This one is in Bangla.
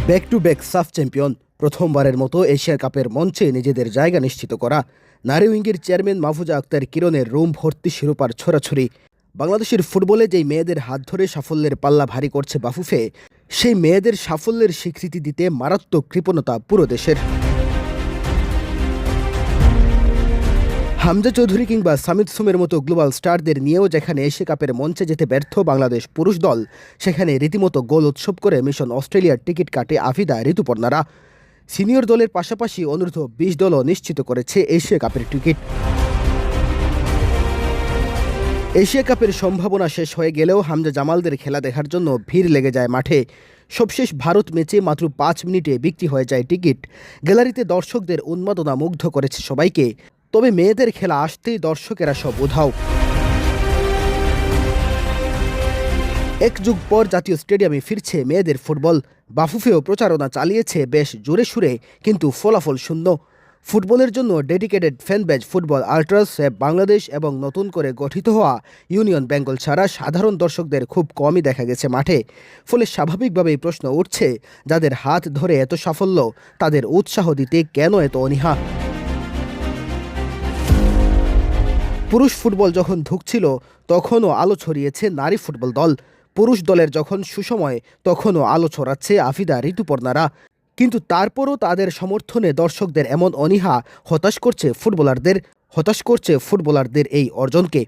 ব্যাক টু ব্যাক সাফ চ্যাম্পিয়ন, প্রথমবারের মতো এশিয়া কাপের মঞ্চে নিজেদের জায়গা নিশ্চিত করা। নারী উইঙ্গের চেয়ারম্যান মাহফুজা আক্তার কিরণের রুম ভর্তি শিরোপার ছোড়াছড়ি। বাংলাদেশের ফুটবলে যেই মেয়েদের হাত ধরে সাফল্যের পাল্লা ভারী করছে বাফুফে, সেই মেয়েদের সাফল্যের স্বীকৃতি দিতে মারাত্মক কৃপণতা পুরো দেশের। হামজা চৌধুরী কিংবা সামিদ সুমের মতো গ্লোবাল স্টারদের নিয়েও যেখানে এশিয়া কাপের মঞ্চে যেতে ব্যর্থ বাংলাদেশ পুরুষ দল, সেখানে রীতিমতো গোল উৎসব করে মিশন অস্ট্রেলিয়ার টিকিট কাটে আফিদা ঋতুপর্ণারা। সিনিয়র দলের পাশাপাশি অনূর্ধ্ব ২০ দলও নিশ্চিত করেছে এশিয়া কাপের টিকিট। এশিয়া কাপের সম্ভাবনা শেষ হয়ে গেলেও হামজা জামালদের খেলা দেখার জন্য ভিড় লেগে যায় মাঠে। সবশেষ ভারত ম্যাচে মাত্র ৫ মিনিটে বিক্রি হয়ে যায় টিকিট। গ্যালারিতে দর্শকদের উন্মাদনা মুগ্ধ করেছে সবাইকে। তবে মেয়েদের খেলা আসতেই দর্শকেরা সব উধাও। এক যুগ পর জাতীয় স্টেডিয়ামে ফিরছে মেয়েদের ফুটবল। বাফুফেও প্রচারণা চালিয়েছে বেশ জোরে সুরে, কিন্তু ফলাফল শূন্য। ফুটবলের জন্য ডেডিকেটেড ফ্যানবেজ ফুটবল আল্ট্রাস বাংলাদেশ এবং নতুন করে গঠিত হওয়া ইউনিয়ন বেঙ্গল ছাড়া সাধারণ দর্শকদের খুব কমই দেখা গেছে মাঠে। ফলে স্বাভাবিকভাবেই প্রশ্ন উঠছে, যাদের হাত ধরে এত সাফল্য, তাদের উৎসাহ দিতে কেন এত অনীহা? পুরুষ ফুটবল যখন ধুঁকছিল তখনও আলো ছড়িয়েছে নারী ফুটবল দল। পুরুষ দলের যখন সুসময় তখনও আলো ছড়াচ্ছে আফিদা ঋতুপর্ণারা। কিন্তু তারপরও তাদের সমর্থনে দর্শকদের এমন অনীহা হতাশ করছে ফুটবলারদের এই অর্জনকে।